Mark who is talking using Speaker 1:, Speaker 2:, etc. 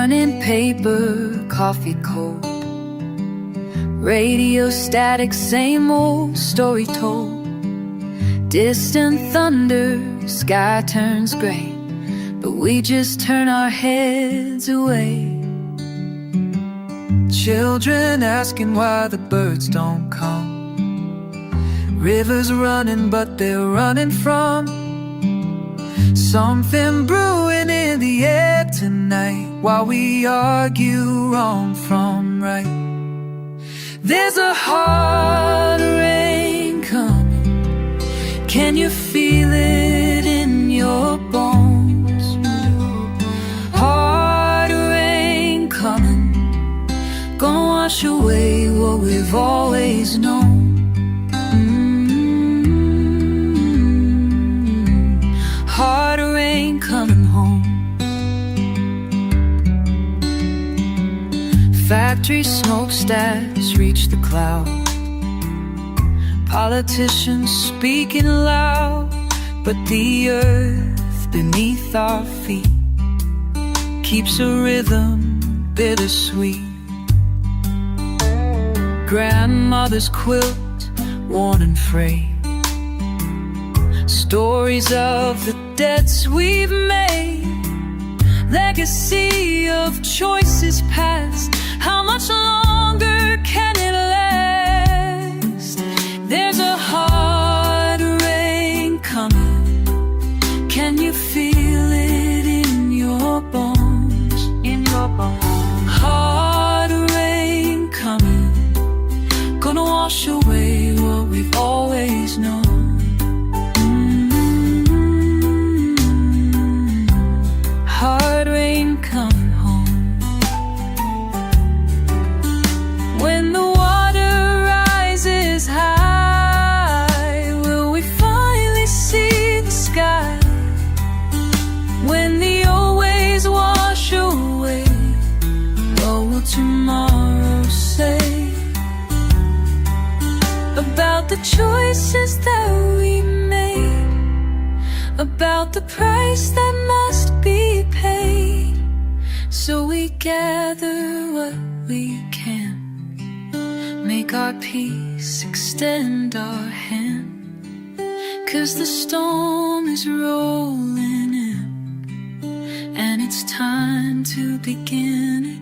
Speaker 1: Morning paper, coffee cold, radio static, same old story told. Distant thunder, sky turns gray, but we just turn our heads away.
Speaker 2: Children asking why the birds don't come. Rivers running, but they're running from something brewing in the air tonight, while we argue wrong from right. There's a hard rain coming. Can you feel it in your bones? Hard rain coming, gonna wash away what we've always known. Hard rain coming home. Factory smokestacks reach the cloud. Politicians speaking loud, but the earth beneath our feet keeps a rhythm bittersweet. Grandmother's quilt, worn and frayed, stories of the debts we've made, legacy of choices past. How much longer can it last? There's a hard rain coming. Can you feel it in your bones? In your bones. Hard rain coming, gonna wash away what we've always known. Hard rain coming home. When the water rises high, will we finally see the sky? When the old ways wash away, what will tomorrow say about the choices that we made, about the price that must be paid? So we gather what we can, make our peace, extend our hand, 'cause the storm is rolling in, and it's time to begin.